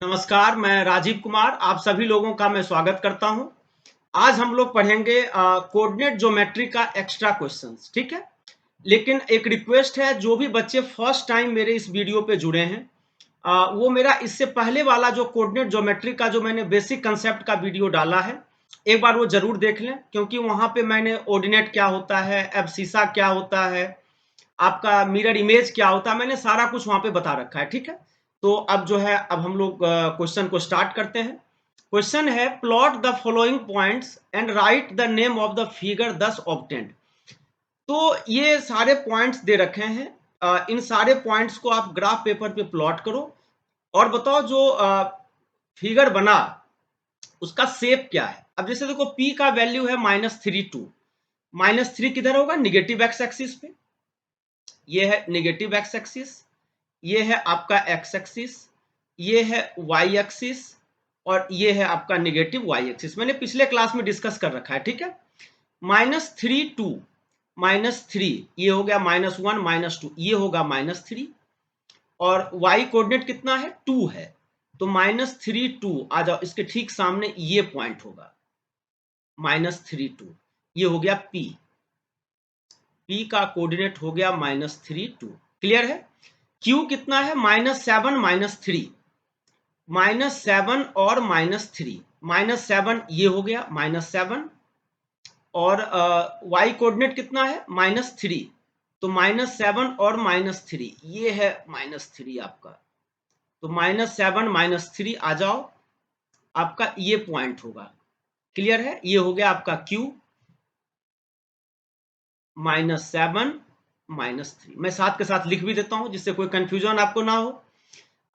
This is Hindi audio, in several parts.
नमस्कार, मैं राजीव कुमार, आप सभी लोगों का मैं स्वागत करता हूं। आज हम लोग पढ़ेंगे कोऑर्डिनेट ज्योमेट्री का एक्स्ट्रा क्वेश्चंस, ठीक है। लेकिन एक रिक्वेस्ट है, जो भी बच्चे फर्स्ट टाइम मेरे इस वीडियो पे जुड़े हैं, वो मेरा इससे पहले वाला जो कोऑर्डिनेट ज्योमेट्री का जो मैंने बेसिक कंसेप्ट का वीडियो डाला है, एक बार वो जरूर देख लें, क्योंकि वहां पे मैंने ऑर्डिनेट क्या होता है, एब्सिसा क्या होता है, आपका मिरर इमेज क्या होता है, मैंने सारा कुछ वहां पे बता रखा है, ठीक है। तो अब जो है, अब हम लोग क्वेश्चन को स्टार्ट करते हैं। क्वेश्चन है, plot the following points and right the name of the figure दस ऑब्टेंड। तो ये सारे पॉइंट्स दे रखे हैं। इन सारे पॉइंट्स को आप ग्राफ पेपर पे प्लॉट करो और बताओ जो फिगर बना उसका शेप क्या है। अब जैसे देखो, P का वैल्यू है -3 2। -3 किधर होगा? निगेटिव एक्स एक्सिस पे। ये है निगेटिव एक्स एक्सिस, ये है आपका एक्स एक्सिस, ये है वाई एक्सिस, और ये है आपका निगेटिव वाई एक्सिस। मैंने पिछले क्लास में डिस्कस कर रखा है, ठीक है। -3 2 -3, ये हो गया -1 -2, ये होगा -3, और y कोऑर्डिनेट कितना है? 2 है। तो -3 2 आ जाओ, इसके ठीक सामने ये पॉइंट होगा -3 2। ये हो गया p का कोऑर्डिनेट हो गया -3 2। क्लियर है? q कितना है? -7 -3, -7 और -3, -7 ये हो गया -7, और y कोऑर्डिनेट कितना है? -3, तो -7 और -3, ये है -3 आपका। तो -7 -3 आ जाओ, आपका ये पॉइंट होगा। क्लियर है? ये हो गया आपका q, -7 -3। मैं साथ के साथ लिख भी देता हूं, जिससे कोई कंफ्यूजन आपको ना हो।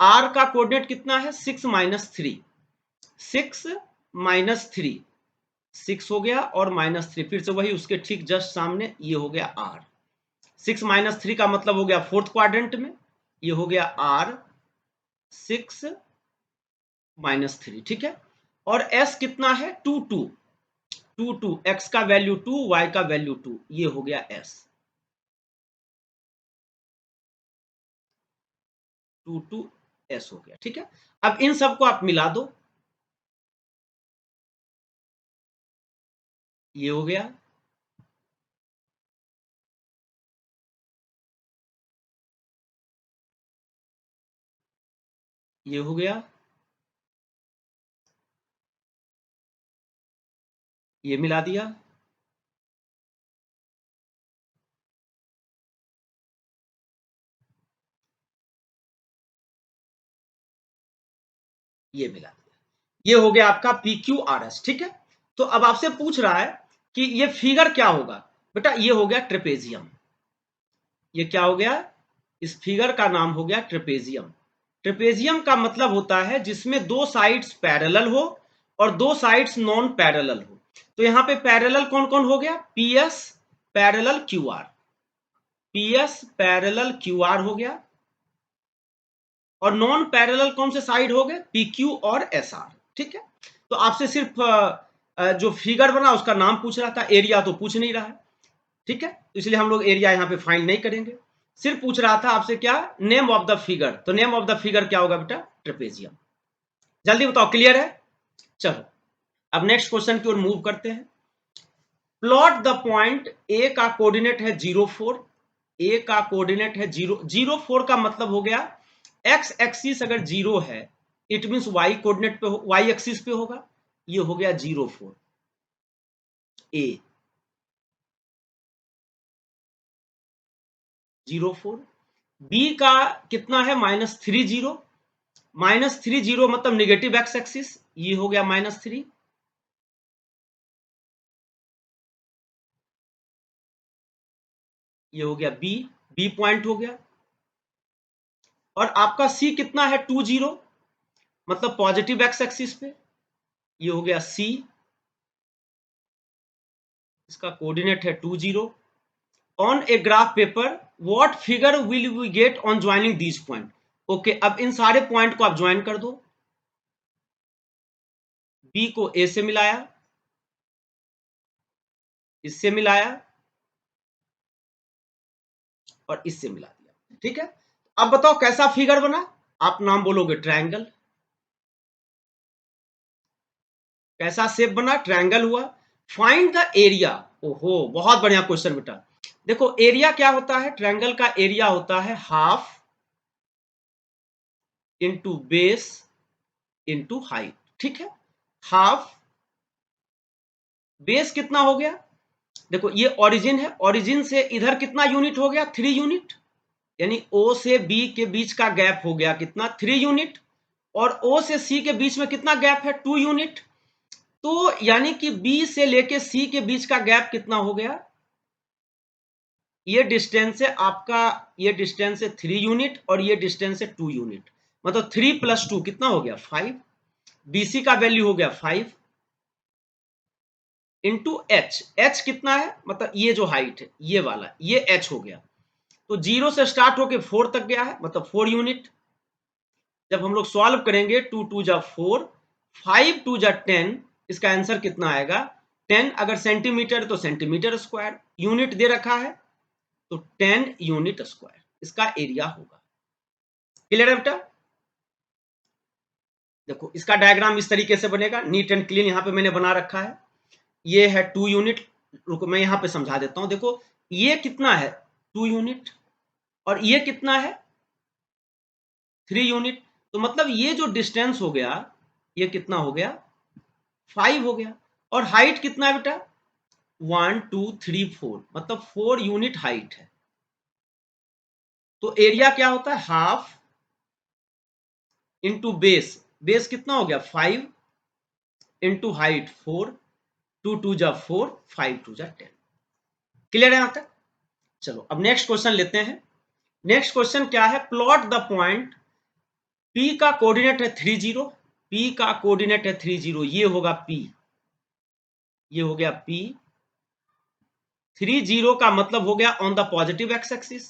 r का कोऑर्डिनेट कितना है? 6 -3, 6 -3, 6 हो गया, और -3 फिर से वही, उसके ठीक जस्ट सामने ये हो गया r। 6 -3 का मतलब हो गया फोर्थ क्वाड्रेंट में, ये हो गया r 6 -3, ठीक है। और s कितना है? 2 2, 2 2, x का वैल्यू 2, y का वैल्यू 2, ये हो गया s 2 2, s हो गया, ठीक है। अब इन सबको आप मिला दो, ये हो गया, ये हो गया, ये मिला दिया, ये मिला दिया, ये हो गया आपका पी क्यू आर एस, ठीक है। तो अब आपसे पूछ रहा है कि ये फिगर क्या होगा। बेटा, ये हो गया ट्रेपेजियम। ये क्या हो गया? इस फिगर का नाम हो गया ट्रेपेजियम। ट्रेपेजियम का मतलब होता है जिसमें दो साइड्स पैरेलल हो और दो साइड्स नॉन पैरेलल हो। तो यहां पे पैरेलल कौन कौन हो गया? P S parallel Q R, P S parallel Q R हो गया, और नॉन पैरेलल कौन से साइड हो गए? पी क्यू और एस आर, ठीक है। तो आपसे सिर्फ जो फिगर बना उसका नाम पूछ रहा था, एरिया तो पूछ नहीं रहा है, ठीक है। इसलिए हम लोग एरिया यहाँ पे फाइंड नहीं करेंगे। सिर्फ पूछ रहा था आपसे क्या? Name of the figure. तो नेम ऑफ द फिगर क्या होगा बेटा? ट्रेपेजियम। जल्दी बताओ, क्लियर है? चलो, अब नेक्स्ट क्वेश्चन की ओर मूव करते हैं। प्लॉट द पॉइंट ए का कोऑर्डिनेट है 0 4, ए का कोऑर्डिनेट है 0 0 4 का मतलब हो गया एक्स एक्सिस अगर 0 है, इट मींस वाई कोऑर्डिनेट पे, वाई एक्सिस पे होगा। ये हो गया 0 4 ए, 0 4। बी का कितना है? -3 0, -3 0 मतलब निगेटिव एक्स एक्सिस, ये हो गया -3। ये हो गया बी, बी पॉइंट हो गया। और आपका सी कितना है? 2 0, मतलब पॉजिटिव एक्स एक्सिस पे, ये हो गया सी, इसका कोऑर्डिनेट है 2 0। On a graph paper what figure will we get on joining these point? Okay, अब इन सारे पॉइंट को आप ज्वाइन कर दो। बी को ए से मिलाया, इससे मिलाया, और इससे मिला दिया, ठीक है। अब बताओ कैसा फिगर बना? आप नाम बोलोगे ट्रायंगल। कैसा शेप बना, ट्रायंगल हुआ। फाइंड द एरिया, ओहो बहुत बढ़िया क्वेश्चन बेटा। देखो एरिया क्या होता है, ट्रायंगल का एरिया होता है half into base into height, ठीक है। हाफ, बेस कितना हो गया, देखो ये ओरिजिन है, ओरिजिन से इधर कितना यूनिट हो गया, 3 यूनिट, यानी ओ से बी के बीच का गैप हो गया कितना, 3 यूनिट। और ओ से सी के बीच में कितना गैप है, 2 यूनिट। तो यानी कि बी से लेके सी के बीच का गैप कितना हो गया, ये डिस्टेंस है आपका, ये डिस्टेंस है 3 यूनिट और ये डिस्टेंस है 2 यूनिट, मतलब 3 + 2 कितना हो गया 5। बीसी का वैल्यू हो गया 5 इंटू एच, एच कितना है, मतलब ये जो हाइट है ये वाला, ये एच हो गया। तो 0 से स्टार्ट होके 4 तक गया है, मतलब 4 यूनिट। जब हम लोग सॉल्व करेंगे 2 2 जा 4, 5 2 जा 10, इसका आंसर कितना आएगा 10। अगर सेंटीमीटर है तो सेंटीमीटर स्क्वायर, यूनिट दे रखा है तो 10 यूनिट स्क्वायर इसका एरिया होगा। क्लियर है बेटा। देखो इसका डायग्राम इस तरीके से बनेगा, नीट एंड क्लीन यहाँ पे मैंने बना रखा है। ये है 2 यूनिट, रुको मैं यहाँ पे समझा देता हूँ। देखो ये कितना है 2 यूनिट और ये कितना है 3 यूनिट, तो मतलब ये जो डिस्टेंस हो गया ये कितना हो गया 5 हो गया। और हाइट कितना है बेटा 1 2 3 4, मतलब 4 यूनिट हाइट है। तो एरिया क्या होता है हाफ इंटू बेस, बेस कितना हो गया 5 इंटू हाइट 4, 2 2 जा 4, 5 2 जा 10। क्लियर है यहां तक। चलो अब नेक्स्ट क्वेश्चन लेते हैं। नेक्स्ट क्वेश्चन क्या है, प्लॉट द पॉइंट P का कोऑर्डिनेट है 30, P का कोऑर्डिनेट है 30, ये होगा P, ये हो गया P। 30 का मतलब हो गया on the positive x axis.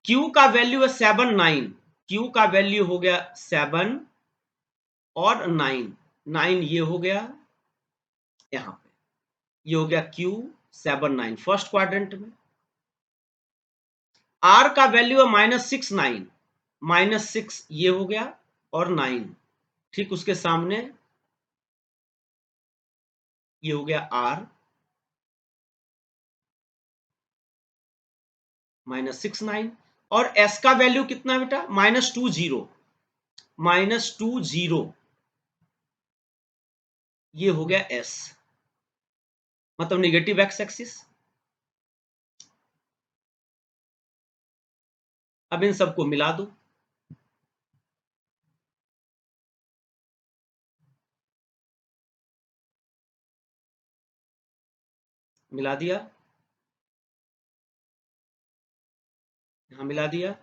Q का वैल्यू है 7 9, Q का वैल्यू हो गया 7 और 9, 9 ये हो गया यहां पे, ये हो गया Q 7 9 फर्स्ट क्वाड्रेंट में। R का वैल्यू है -6 9, -6 ये हो गया और 9 ठीक उसके सामने ये हो गया R -6 9। और S का वैल्यू कितना बेटा -2 0, -2 0 ये हो गया S, मतलब निगेटिव एक्स एक्सिस। अब इन सबको मिला दो, मिला दिया, यहां मिला दिया,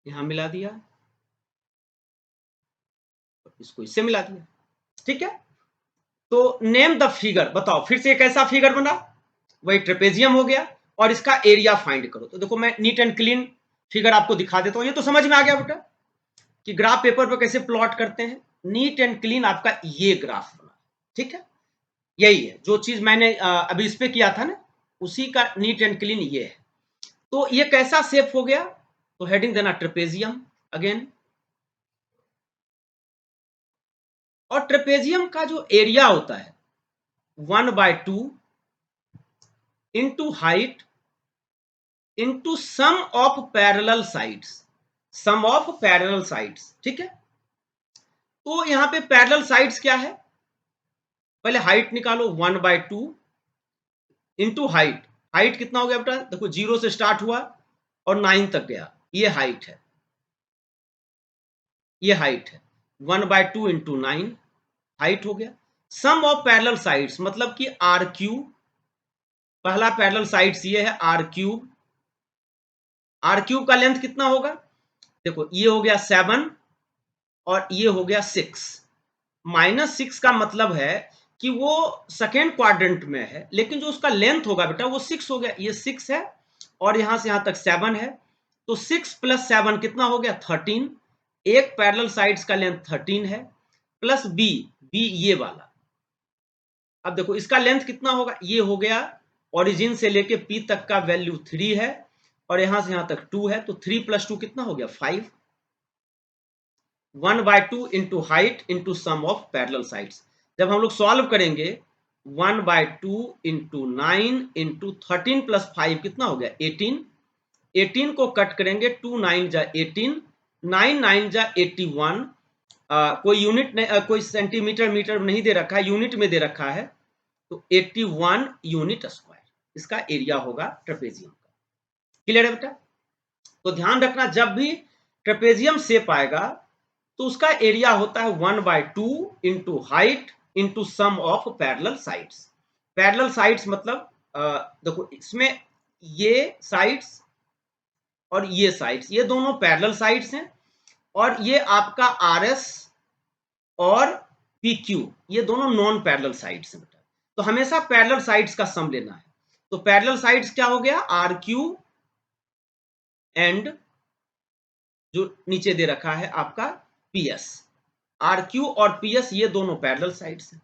यहां मिला दिया, इसको इससे मिला दिया, ठीक है। तो नेम द फिगर, बताओ फिर से कैसा फिगर बना, वही ट्रेपेजियम हो गया। और इसका एरिया फाइंड करो। तो देखो मैं नीट एंड क्लीन फिगर आपको दिखा देता हूं, ये तो समझ में आ गया बेटा कि ग्राफ पेपर पर कैसे प्लॉट करते हैं। नीट एंड क्लीन आपका ये ग्राफ बना, ठीक है। यही है जो चीज मैंने अभी इस पे किया था ना, उसी का नीट एंड क्लीन ये है। तो ये कैसा शेप हो गया, तो हेडिंग देना ट्रेपेजियम अगेन। और ट्रेपेजियम का जो एरिया होता है 1/2 into height into sum of parallel sides, sum of parallel sides, ठीक है। तो यहां पे पैरेलल साइड्स क्या है, पहले हाइट निकालो 1/2 इंटू हाइट, हाइट कितना हो गया बेटा, देखो 0 से स्टार्ट हुआ और 9 तक गया, ये हाइट है, ये हाइट है 1/2 इंटू 9 हाइट हो गया। सम ऑफ पैरेलल साइड्स मतलब कि आर क्यूब, पहला पैरेलल साइड्स ये है आर क्यूब, आर क्यूब का लेंथ कितना होगा, देखो ये हो गया 7 और ये हो गया 6, -6 का मतलब है कि वो सेकेंड क्वाड्रेंट में है, लेकिन जो उसका लेंथ होगा बेटा वो 6 हो गया, ये 6 है और यहां से यहां तक 7 है, तो 6 + 7 कितना हो गया 13। एक पैरेलल साइड्स का लेंथ 13 है, प्लस बी, बी ये वाला। अब देखो इसका लेंथ कितना होगा, ये हो गया ओरिजिन से लेके पी तक का वैल्यू 3 है और यहां से यहां तक 2 है, तो 3 + 2 कितना हो गया 5। 1/2 into height into sum of parallel sides, जब हम लोग सॉल्व करेंगे 1/2 इंटू 9 इंटू 13 प्लस 5 कितना हो गया 18। 18 को कट करेंगे 2 9 जा 18, 9 9 जा 81। कोई यूनिट नहीं, कोई सेंटीमीटर मीटर नहीं दे रखा है, यूनिट में दे रखा है, तो 81 यूनिट स्क्वायर इसका एरिया होगा ट्रेपेजियम का। क्लियर है बेटा? तो ध्यान रखना, जब भी ट्रेपेजियम शेप आएगा तो उसका एरिया होता है 1/2 into height into sum of parallel sides. Parallel sides मतलब देखो इसमें ये साइड्स और ये साइड्स, ये दोनों पैरेलल साइड्स हैं, और ये आपका RS और PQ ये दोनों नॉन पैरेलल साइड्स हैं बेटा। तो हमेशा पैरेलल साइड्स का सम लेना है। तो पैरेलल साइड्स क्या हो गया RQ एंड जो नीचे दे रखा है आपका PS। RQ और PS ये दोनों पैरेलल साइड्स हैं।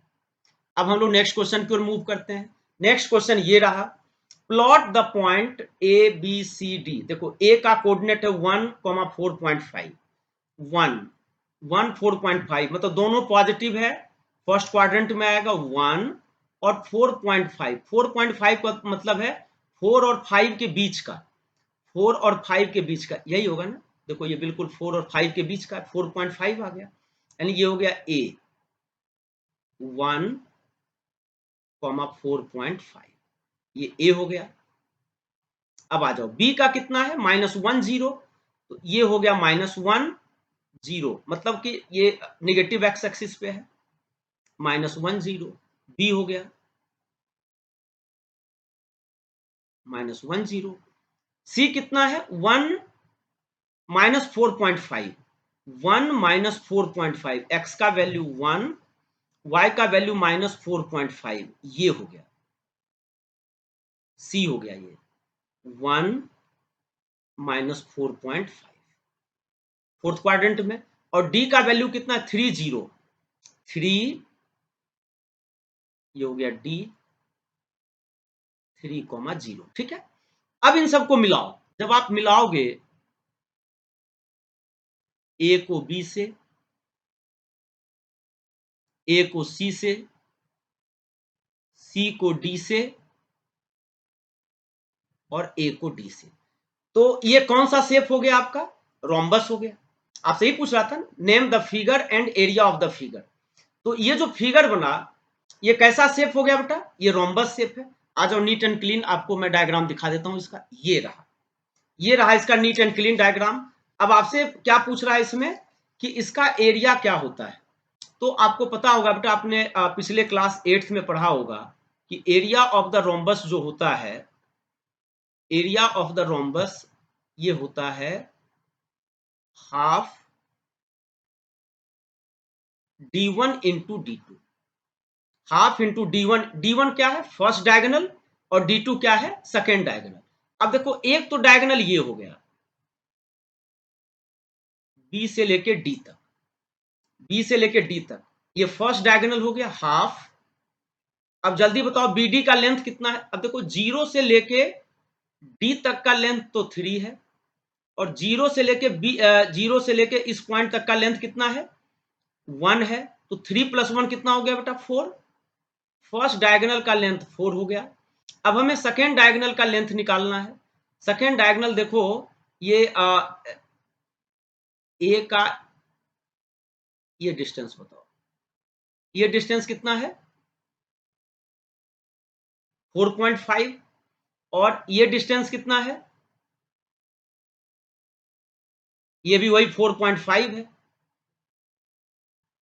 अब हम लोग नेक्स्ट क्वेश्चन की ओर मूव करते हैं। नेक्स्ट क्वेश्चन ये रहा, प्लॉट द पॉइंट ABCD। देखो A का कोऑर्डिनेट है 1,4.5, 1 4.5 मतलब दोनों पॉजिटिव है, फर्स्ट क्वाड्रेंट में आएगा 1 और 4.5। 4.5 का मतलब है 4 और 5 के बीच का, 4 और 5 के बीच का, यही होगा ना। देखो ये बिल्कुल 4 और 5 के बीच का 4.5 आ गया, यानी ये हो गया A 1, 4.5, ये A हो गया। अब आ जाओ B का कितना है -1 0, तो ये हो गया -1 0, मतलब कि ये नेगेटिव एक्स एक्सिस पे है, -1 0, B हो गया -1 0। C कितना है 1 -4.5, 1 -4.5, x का वैल्यू 1, y का वैल्यू -4.5, ये हो गया C हो गया, ये 1 -4.5 फोर्थ क्वाड्रेंट में। और D का वैल्यू कितना है 3 0, 3, ये हो गया D 3,0। ठीक है, अब इन सबको मिलाओ। जब आप मिलाओगे A को B से, A को C से, C को D से और A को D से, तो ये कौन सा शेप हो गया आपका रोम्बस हो गया। आपसे ही पूछ रहा था, name the figure and area of the figure. तो ये जो फिगर बना ये कैसा शेप हो गया बेटा, ये रोम्बस शेप है। आ जाओ नीट एंड क्लीन, आपको मैं डायग्राम दिखा देता हूं इसका। ये रहा इसका नीट एंड क्लीन डायग्राम। अब आपसे क्या पूछ रहा है इसमें कि इसका एरिया क्या होता है। तो आपको पता होगा बेटा, आपने पिछले क्लास 8th में पढ़ा होगा कि एरिया ऑफ द रोम्बस जो होता है, एरिया ऑफ द रोम्बस ये होता है half D1 into D2। Half into D1, D1 क्या है फर्स्ट डायगोनल और D2 क्या है सेकेंड डायगोनल। अब देखो एक तो डायगोनल ये हो गया B से लेके D तक, B से लेके D तक, ये फर्स्ट डायगोनल हो गया हाफ। अब जल्दी बताओ BD का लेंथ कितना है। अब देखो 0 से लेके D तक का लेंथ तो 3 है, और 0 से लेके 0 से लेके इस पॉइंट तक का लेंथ कितना है 1 है, तो 3 + 1 कितना हो गया बेटा 4। फर्स्ट डायगोनल का लेंथ 4 हो गया। अब हमें सेकेंड डायगोनल का लेंथ निकालना है। सेकेंड डायगोनल देखो ये ए का ये डिस्टेंस बताओ, ये डिस्टेंस कितना है 4.5, और ये डिस्टेंस कितना है, ये भी वही 4.5 है।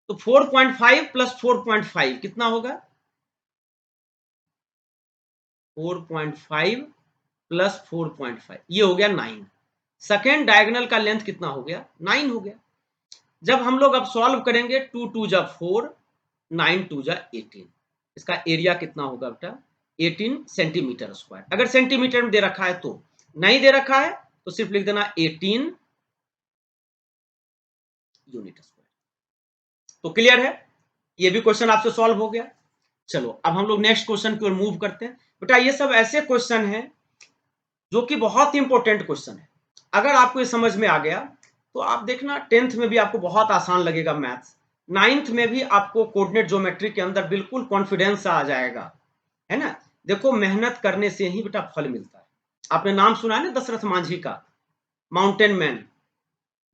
तो 4.5 + 4.5 कितना होगा 4.5 + 4.5, ये हो गया 9। सेकेंड डायगोनल का लेंथ कितना हो गया 9 हो गया। जब हम लोग अब सॉल्व करेंगे 2 2 जा 4, 9 2 जा 18, इसका एरिया कितना होगा बेटा 18 सेंटीमीटर स्क्वायर। अगर सेंटीमीटर में दे रखा है तो, नहीं दे रखा है तो सिर्फ लिख देना 18 यूनिट स्क्वायर। तो क्लियर है, ये भी क्वेश्चन आपसे सॉल्व हो गया। चलो अब हम लोग नेक्स्ट क्वेश्चन की ओर मूव करते हैं। बेटा ये सब ऐसे क्वेश्चन हैं जो कि बहुत ही इंपॉर्टेंट क्वेश्चन है। अगर आपको ये समझ में आ गया तो आप देखना 10th में भी आपको बहुत आसान लगेगा मैथ्स। 9th में भी आपको कोऑर्डिनेट ज्योमेट्री के अंदर बिल्कुल कॉन्फिडेंस आ जाएगा, है ना। देखो मेहनत करने से ही बेटा फल मिलता है। आपने नाम सुना है ना दशरथ मांझी का, माउंटेन मैन।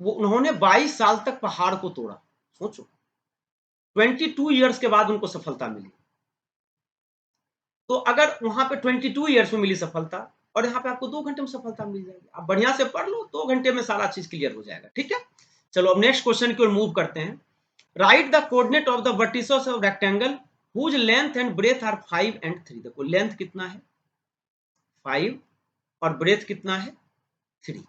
वो उन्होंने 22 साल तक पहाड़ को तोड़ा, सोचो 22 ईयर्स के बाद उनको सफलता मिली। तो अगर वहां पे 22 ईयर्स में मिली सफलता और यहाँ पे आपको 2 घंटे में सफलता मिल जाएगी, आप बढ़िया से पढ़ लो, 2 घंटे में सारा चीज क्लियर हो जाएगा। ठीक है, चलो अब नेक्स्ट क्वेश्चन की ओर मूव करते हैं। Write the coordinate of the vertices of rectangle whose length and breadth are 5 and 3। देखो लेंथ कितना है 5 और ब्रेथ कितना है 3।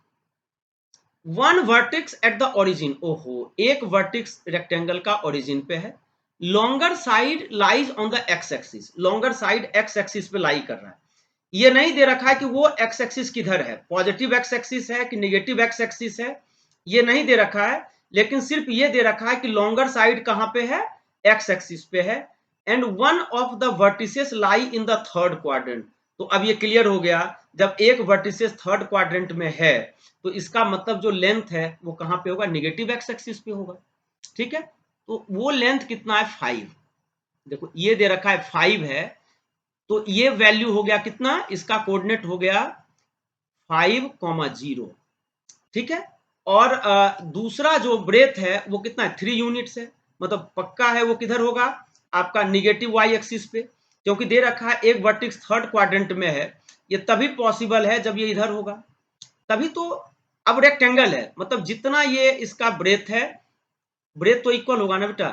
One vertex at the origin, ओहो एक वर्टिक्स रेक्टेंगल का ओरिजिन पे है। Longer side lies on the x axis, longer side x axis पे लाई कर रहा है। ये नहीं दे रखा है कि वो एक्स एक्सिस किधर है, पॉजिटिव एक्स एक्सिस है कि नेगेटिव एक्स एक्सिस है, ये नहीं दे रखा है। लेकिन सिर्फ ये दे रखा है कि लॉन्गर साइड कहां पे है, एक्स एक्सिस पे है। And one of the vertices lie in the third quadrant. तो अब ये क्लियर हो गया, जब एक वर्टिसेस थर्ड क्वाड्रेंट में है तो इसका मतलब जो लेंथ है वो कहां पे होगा, नेगेटिव एक्स एक्सिस पे होगा। ठीक है, तो वो लेंथ कितना है 5। देखो ये दे रखा है 5 है, तो ये वैल्यू हो गया कितना, इसका कोऑर्डिनेट हो गया 5,0। ठीक है, और दूसरा जो ब्रेथ है वो कितना है 3 यूनिट्स है, मतलब पक्का है वो किधर होगा, आपका निगेटिव वाई एक्सिस पे, क्योंकि दे रखा है एक वर्टिक्स थर्ड क्वाड्रेंट में है। ये तभी पॉसिबल है जब ये इधर होगा, तभी तो। अब रेक्टेंगल है मतलब जितना ये इसका ब्रेथ है, ब्रेथ तो इक्वल होगा ना बेटा,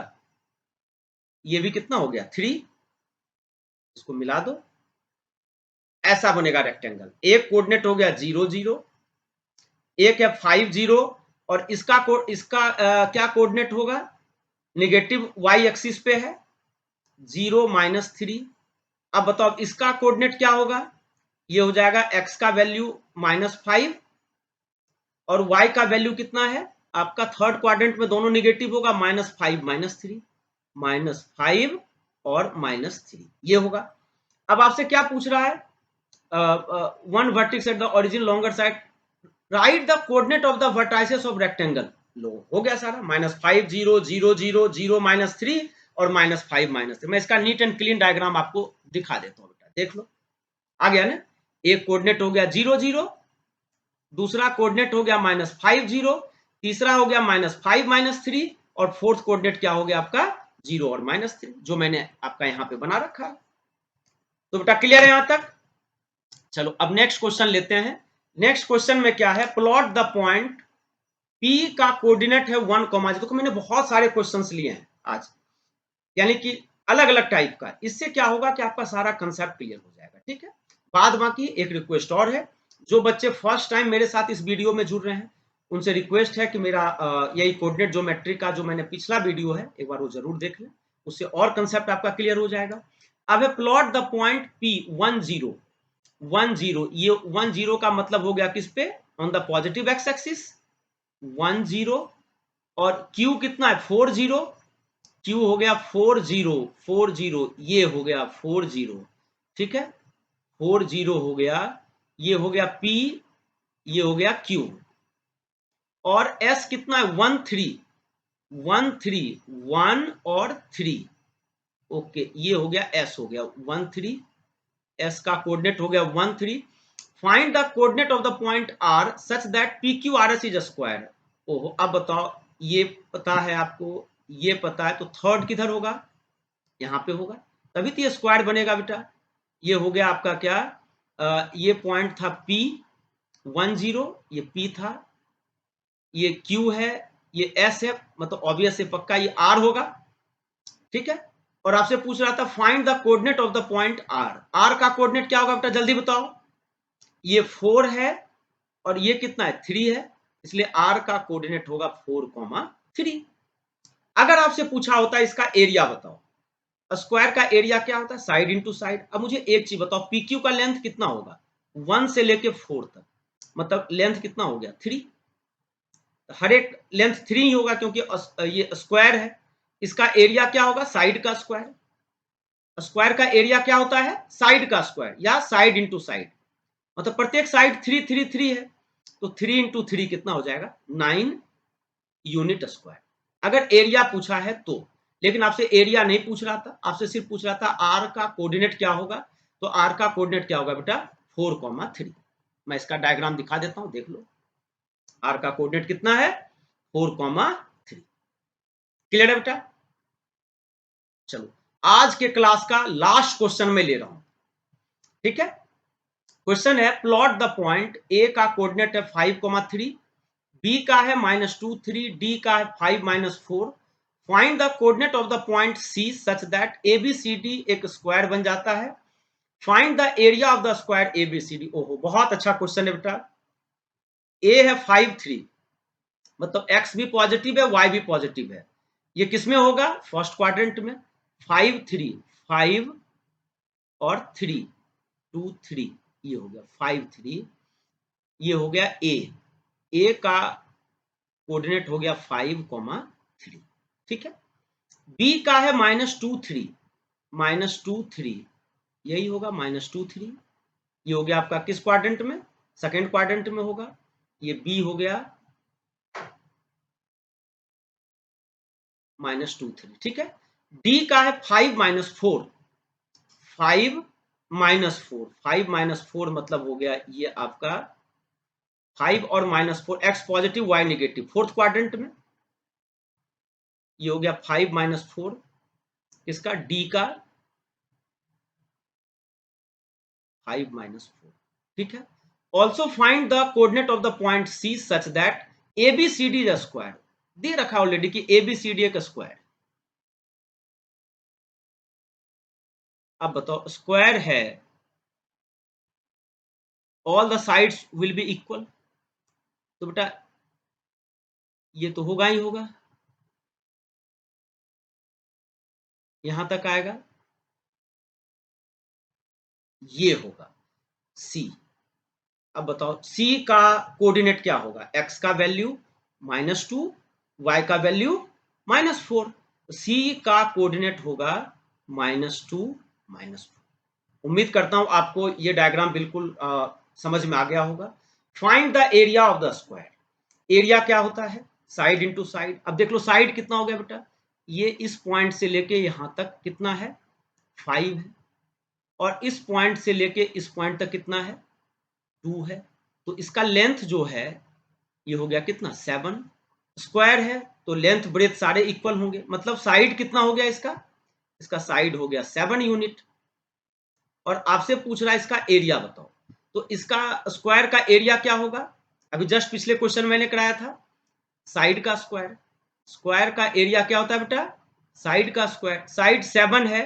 ये भी कितना हो गया 3, इसको मिला दो, ऐसा बनेगा रेक्टेंगल। एक कोऑर्डिनेट हो गया 0 0, एक है 5 0, और इसका क्या कोऑर्डिनेट होगा, नेगेटिव वाई एक्सिस पे है 0 -3। अब बताओ इसका कोऑर्डिनेट क्या होगा, ये हो जाएगा x का वैल्यू -5 और y का वैल्यू कितना है आपका, थर्ड क्वाड्रेंट में दोनों निगेटिव होगा, -5 -3, -5 और -3 ये होगा। अब आपसे क्या पूछ रहा है, one vertex at the origin longer side, right the coordinate of the vertices of rectangle. लो हो गया सारा, -5 0 0 0 0 -3 और -5 -3। मैं इसका नीट एंड क्लीन डायग्राम आपको दिखा देता हूँ बेटा, देख लो आ गया ना। एक कोऑर्डिनेट हो गया 0 0, दूसरा कोऑर्डिनेट हो गया -5 0, तीसरा हो गया -5 -3 और फोर्थ कोऑर्डिनेट क्या हो गया आपका 0 और -3, जो मैंने आपका यहाँ पे बना रखा है। तो बेटा क्लियर है यहां तक। चलो अब नेक्स्ट क्वेश्चन लेते हैं। नेक्स्ट क्वेश्चन में क्या है, प्लॉट द पॉइंट P का कोऑर्डिनेट है 1, देखो मैंने बहुत सारे क्वेश्चंस लिए हैं आज, यानी कि अलग अलग टाइप का। इससे क्या होगा कि आपका सारा कंसेप्ट क्लियर हो जाएगा। ठीक है, बाद बाकी एक रिक्वेस्ट और है, जो बच्चे फर्स्ट टाइम मेरे साथ इस वीडियो में जुड़ रहे हैं उनसे रिक्वेस्ट है कि मेरा यही कोऑर्डिनेट ज्योमेट्री का जो मैंने पिछला वीडियो है एक बार वो जरूर देख लें, उससे और कंसेप्ट आपका क्लियर हो जाएगा। अब है प्लॉट द पॉइंट P 1 0 1 0, ये 1 0 का मतलब हो गया किस पे, on the positive x axis 1 0, और Q कितना है 4 0, Q हो गया 4 0 4 0, ये हो गया 4 0। ठीक है, 4 0 हो गया, ये हो गया P, ये हो गया Q, और S कितना है 1 3 1 3 1 और 3। ओके, ये हो गया S हो गया 1 3, S का कोऑर्डिनेट हो गया 1 3। Find the coordinate of the point R such that PQRS is square. ओहो, अब बताओ, ये पता है आपको, ये पता है, तो थर्ड किधर होगा, यहाँ पे होगा, तभी तो ये स्क्वायर बनेगा बेटा। ये हो गया आपका क्या, ये पॉइंट था P 1 0, ये P था, ये Q है, ये S है, मतलब ऑब्वियस है पक्का ये R होगा। ठीक है, और आपसे पूछ रहा था find the coordinate of the point R। R का कोऑर्डिनेट क्या होगा बेटा, जल्दी बताओ। ये 4 है और ये कितना है 3 है, इसलिए R का कोऑर्डिनेट होगा 4,3। अगर आपसे पूछा होता है इसका एरिया बताओ, स्क्वायर का एरिया क्या होता है, साइड इंटू साइड। अब मुझे एक चीज बताओ, PQ का लेंथ कितना होगा 1 से लेके 4 तक, मतलब लेंथ कितना हो गया 3, हर एक लेंथ 3 ही होगा क्योंकि ये स्क्वायर है। इसका एरिया क्या होगा, साइड का स्क्वायर। स्क्वायर का एरिया क्या होता है, साइड का स्क्वायर या साइड इंटू साइड, मतलब प्रत्येक साइड 3 3 3 है, तो 3 इंटू 3 कितना हो जाएगा 9 यूनिट स्क्वायर। अगर एरिया पूछा है तो, लेकिन आपसे एरिया नहीं पूछ रहा था, आपसे सिर्फ पूछ रहा था आर का कोऑर्डिनेट क्या होगा। तो आर का कोऑर्डिनेट क्या होगा बेटा 4,3। मैं इसका डायग्राम दिखा देता हूं, देख लो। आर का कोऑर्डिनेट कितना है 4,3। क्लियर है बेटा। चलो आज के क्लास का लास्ट क्वेश्चन में ले रहा हूं, ठीक है। क्वेश्चन है प्लॉट द पॉइंट ए का कोऑर्डिनेट है 5,3, बी का है -2,3, डी का है 5-4। Find the coordinate of the point C such that ABCD एक स्क्वायर बन जाता है। Find the area of the square ABCD. ओहो बहुत अच्छा क्वेश्चन है बेटा। ए है 5,3, मतलब एक्स भी पॉजिटिव है वाई भी पॉजिटिव है। ये किसमें होगा फर्स्ट क्वाड्रेंट में। 5,3 5 और 3 2 3 ये हो गया 5,3। ये हो गया ए का कोऑर्डिनेट हो गया 5,3, ठीक है। बी का है -2,3 -2,3 यही होगा -2,3। ये हो गया आपका किस क्वाड्रेंट में सेकंड क्वाड्रेंट में होगा। ये बी हो गया -2,3, ठीक है। डी का है 5-4 5-4 मतलब हो गया ये आपका 5 और -4 X positive Y negative fourth quadrant में। ये हो गया 5-4 किसका डी का 5-4, ठीक है। Also find the coordinate of the point C such that ABCD is square. दे रखा ऑलरेडी कि एबीसीडी एक स्क्वायर। अब बताओ स्क्वायर है all the sides will be equal, तो बेटा ये तो होगा ही होगा, यहां तक आएगा ये होगा सी। अब बताओ सी का कोऑर्डिनेट क्या होगा एक्स का वैल्यू -2 वाई का वैल्यू -4। सी का कोऑर्डिनेट होगा -2 -4। उम्मीद करता हूं आपको ये डायग्राम बिल्कुल समझ में आ गया होगा। Find the area of the square. Area क्या होता है साइड इंटू साइड। अब देख लो साइड कितना हो गया बेटा, ये इस पॉइंट से लेके यहां तक कितना है 5 है, और इस पॉइंट से लेके इस पॉइंट तक कितना है 2 है। तो इसका लेंथ जो है ये हो गया कितना 7। स्क्वायर है तो लेंथ ब्रेथ सारे इक्वल होंगे, मतलब साइड कितना हो गया इसका साइड हो गया 7 यूनिट। और आपसे पूछ रहा है इसका एरिया बताओ, तो इसका स्क्वायर का एरिया क्या होगा। अभी जस्ट पिछले क्वेश्चन मैंने कराया था साइड का स्क्वायर। स्क्वायर का एरिया क्या होता है बेटा साइड का स्क्वायर। साइड 7 है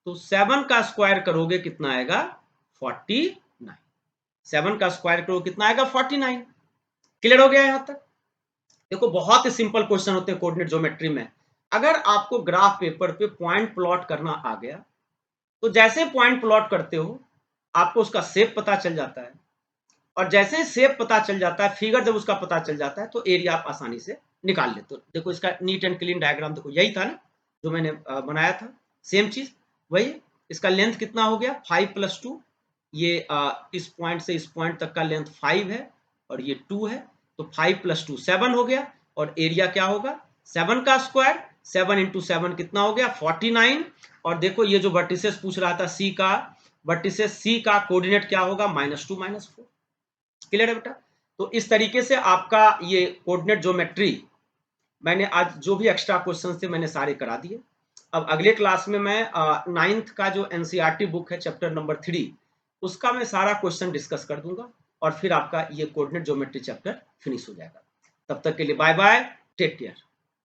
तो 7 का स्क्वायर करोगे कितना आएगा 49। 7 का स्क्वायर करोगे कितना आएगा 49। क्लियर हो गया यहां तक। देखो बहुत ही सिंपल क्वेश्चन होते हैं कोऑर्डिनेट ज्योमेट्री में। अगर आपको ग्राफ पेपर पे पॉइंट प्लॉट करना आ गया तो जैसे पॉइंट प्लॉट करते हो आपको उसका शेप पता चल जाता है, और जैसे शेप पता चल जाता है फिगर जब उसका पता चल जाता है तो एरिया आप आसानी से निकाल लेते हो। देखो इसका नीट एंड क्लीन डायग्राम देखो, यही था ना जो मैंने बनाया था, सेम चीज वही। इसका लेंथ कितना हो गया 5 + 2। ये इस पॉइंट से इस पॉइंट तक का लेंथ 5 है और ये 2 है, तो 5 + 2 7 हो गया। और एरिया क्या होगा 7 का स्क्वायर 7 × 7 कितना हो गया 49। और देखो ये जो वर्टिसेस पूछ रहा था सी का, वर्टिसेस सी का कोऑर्डिनेट क्या होगा -2 -4। क्लियर है बेटा। तो इस तरीके से आपका ये कोऑर्डिनेट ज्योमेट्री मैंने आज जो भी एक्स्ट्रा क्वेश्चन थे मैंने सारे करा दिए। अब अगले क्लास में मैं 9th का जो एनसीईआरटी बुक है चैप्टर नंबर 3 उसका मैं सारा क्वेश्चन डिस्कस कर दूंगा, और फिर आपका ये कोऑर्डिनेट ज्योमेट्री चैप्टर फिनिश हो जाएगा। तब तक के लिए बाय बाय, टेक केयर।